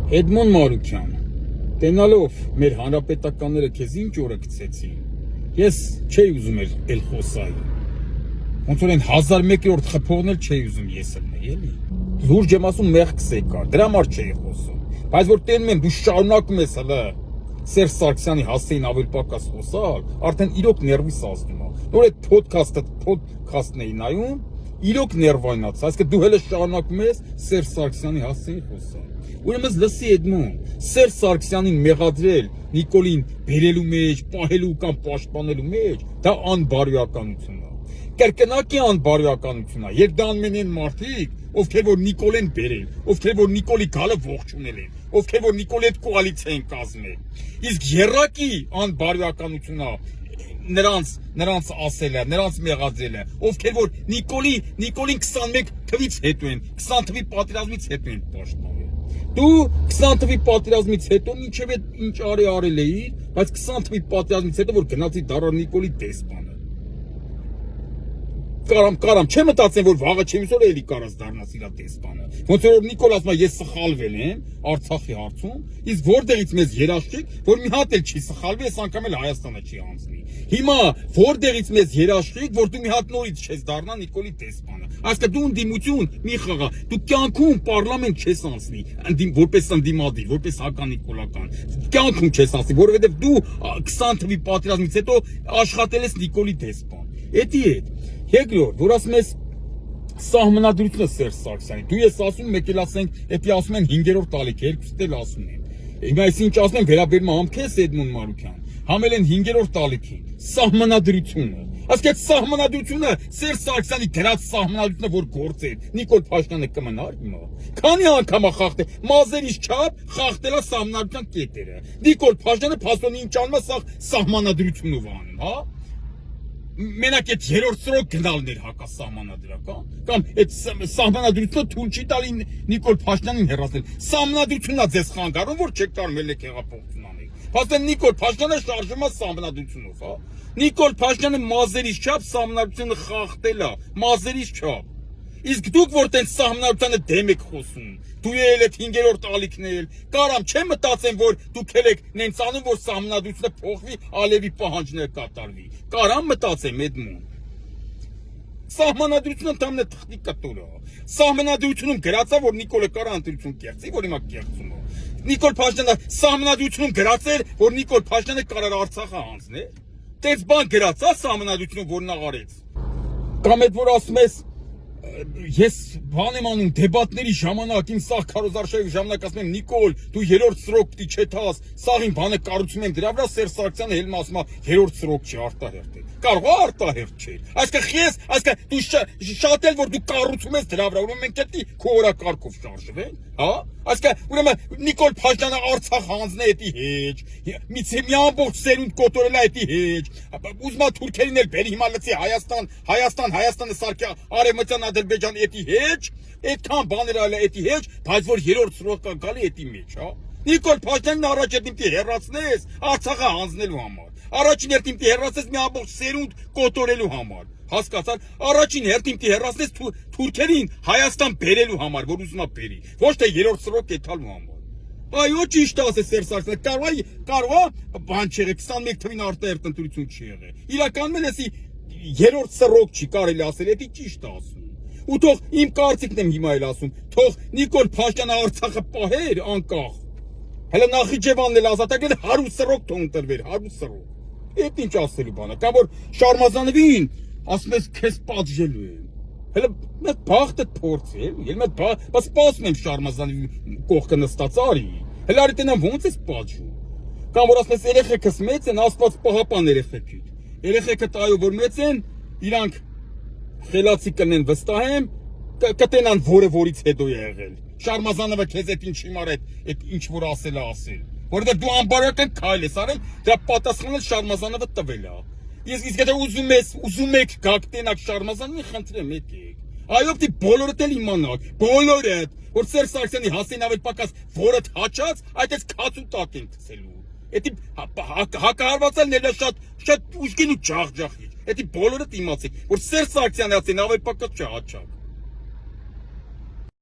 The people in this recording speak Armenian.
Էդմոն Մարուկյան, տենալով մեր հանրապետականները քեզ ինչ օրը գցեցին, ես չէի ուզում էլ խոսալ, ոնց որ են 1001-րդ խփողն էլ չէի ուզում ես լնեի, էլի, լուրջ եմ ասում մեղքս է կար, դրա համար չէի խոսում, բայց որ տենում եմ դու շարունակում ես հլը Սերժ Սարգսյանի հասցեին ավել պակաս խոսալ, արդեն իրոք ներվիս ազդում է, նոր այդ փոդքասթն էի նայում, իրոք ներվայնացա, այսինքն դու հələ շարունակում ես Սերժ Սարգսյանի հասցեին խոսալ, ուրեմն լսի Էդմոն, Սերժ Սարգսյանին մեղադրել Նիկոլին բերելու մեջ, պահելու կամ պաշտպանելու մեջ, դա անբարոյականություն է, կրկնակի անբարոյականություն է, երբ դա անում են մարդիկ, ովքեր որ Նիկոլեն բերել, ովքեր որ Նիկոլի գալը ողջունել են, ովքեր որ Նիկոլի հետ կոալիցիա են կազմել, իսկ երակի անբարոյականություն է, նրանց ասելը, նրանց մեղադրելը, ովքեր որ Նիկոլին 21 թվից հետո են, 20 թվի պատերազմից հետո են պաշտպանել։ Դու 20 թվի պատերազմից հետո ինչև ինչ արել էիր, բայց 20 թվի պատերազմից հետո որ գնացի դառա Նիկոլի դեսպանը։ Կարամ, չեմ մտածեմ, որ վաղը չեմ սոր էլի կարած դառնաս իրա դեսպանը։ Ոնց որ Նիկոլ ասում է, ես սխալվել եմ Արցախի հարցում, իսկ որտեղից մեզ երաշխիք, որ մի հատ էլ չի սխալվի, այս անգամ էլ Հայաստանը չի անցնի։ Հիմա որտեղից մեզ երաշխիք, որ դու մի հատ նորից չես դառնա Նիկոլի դեսպանը։ Այսինքն դու ընդդիմություն մի խաղա, դու կյանքում պարլամենտ չես անցնի, որպես ընդդիմադիր, որպես հականիկոլական։ Կյանքում չես անցնի, որովհետև դու 20 թվի պատերազմից հետո աշխատել ես Նիկոլի դեսպան։ Էդի հետ Երկրորդ, որ ասում ես սահմանադրությունը Սերժ Սարգսյանի, դու ես ասում, մեկ էլ ասենք, էդի ասում են 5-րդ տալիք, երկուստ էլ ասում են։ Հիմա այս ինչ ասում են, վերաբերում համ քեզ Էդմոն Մարուկյան, համել են 5-րդ տալիքին, սահմանադրությունը։ Այսինքն այդ սահմանադրությունը Սերժ Սարգսյանի գրած սահմանադրությունը, որ գործեր, Նիկոլ Փաշինյանը կմնար հիմա։ Քանի անգամ է խախտել, մազերից չափ խախտել է սահմանադրության կետերը։ Նիկոլ Փաշինյանը փաստորեն ինչ անում է, սա սահմանադրությունով անում, հա։ Մենակ այդ երրորդ սրոք գնալներ հակասահմանադրական կամ այդ սահմանադրությունը թույլ չի տալի Նիկոլ Փաշինյանին հեռացնել։ Սահմանադրությունն է ձեզ խանգարում, որ չեք կարող ելեք հեղափոխություն անել։ Փաստորեն Նիկոլ Փաշինյանը շարժում է սահմանադրությունով, հա։ Նիկոլ Փաշինյանը մազերից չափ սահմանադրությունը խախտել է, մազերից չափ։ Իսկ դուք որ տենց սահմանադրությանը դեմ եք խոսում, դու ել այդ 5-րդ ալիքն էլ, կարամ չեմ մտածեմ, որ դուք եք նենց անում, որ սահմանադրությունը փոխվի, Ալևի պահանջները կատարվի, կարամ մտածեմ Էդմոն։ Սահմանադրությունը ընդամենը թղթի կտոր է, սահմանադրությունում գրած է, որ Նիկոլը կարա ընտրություն կեղծի, որ հիմա կեղծում է, Նիկոլ Փաշինյանը սահմանադրությունում գրած էր, որ Նիկոլ Փաշինյանը կարող Արցախը հանձնել, տենց բան գրած է սահմանադրությունում, որ նա արեց, կամ այդ որ ասում ես ես բան եմ անում դեբատների ժամանակ իմ սաղ քարոզարշավի ժամանակ ասում եմ Նիկոլ դու երրորդ սրոք պիտի չթաս սաղին բանը կառուցում եմ դրա վրա Սերժ Սարգսյանը հելմ ասում է երրորդ սրոք չի արտահերթ է կարող է արտահերթ չէ այսինքն դու շատ էլ որ դու կառուցում ես դրա վրա ուրեմն մենք էդի քո օրակարգով շարժվենք հա այսինքն ուրեմն Նիկոլ Փաշինյանը Արցախ հանձնե էդի հեչ մի ամբողջ սերունդ կոտորել է էդի հեչ ուզում է թուրքերին էլ բերի հիմա լցի Հայաստանը սարքի արևմտյան Ադրբեջան էդի հեչ այդքան բաներ այլ էդի հեչ բայց որ երրորդ սրոկը գալի էդի մեջ հա Նիկոլ Փաշինյանն առաջ էդի պիտի հեռացնես Արցախը հանձնելու համար առաջին հերթին պիտի հեռացնես մի ամբողջ սերունդ կոտորելու համար հասկացար առաջին հերթին պիտի հեռացնես թուրքերին Հայաստան բերելու համար որ ուզում է բերի ոչ թե երրորդ սրոկ էթալու համար այո ճիշտ ասես Սերժ Սարգսյանը կարող է բան չեղե 21 թվին արտահերթ ընտրություն չի եղել իրականում էսի երրորդ սրոկ չի կարելի ասել էդի ճիշտ ասում ու թող իմ կարծիքն եմ հիմա էլ ասում թող Նիկոլ Փաշինյանը Արցախը պահեր անկախ հələ Նախիջևանն էլ ազատագրել 100 սրոկ թող ընտրվեր 100 սրոկ էդ ինչ ասելու բան է կամ որ Շարմազանովին ասում ես քեզ պատժելու եմ հələ մեկ բախտը փորձել ել մեկ բաց սպասում եմ Շարմազանովի կողքը նստած արի հələ արի տենան ոնց ես պատժում կամ որ ասում ես երեխեքս մեծ են Աստված պահապան երեխեքիդ այո որ մեծ են իրանք խելացի կնեն վստահ եմ կտենան որը որից հետո է եղել Շարմազանովը քեզ այդ ինչի մար այդ ինչ որ ասել է ասել որովհետև դու անբարոյական քայլ ես արել դրա պատասխանը Շարմազանովը տվել է իսկ եթե ուզում եք գաք տենակ Շարմազանովին խնդրեմ եկեք այո պիտի բոլորդ էլ իմանաք բոլորդ որ Սերժ Սարգսյանի հասցեին ավել պակաս որդ հաճած այդ էս քացու տակ են գցելու էդի հակահարվածալն էլ շատ ուժգին ու ջախջախիչ էդի բոլորդ իմացեք որ Սերժ Սարգսյանի հասցեին ավել պակաս չհաճակ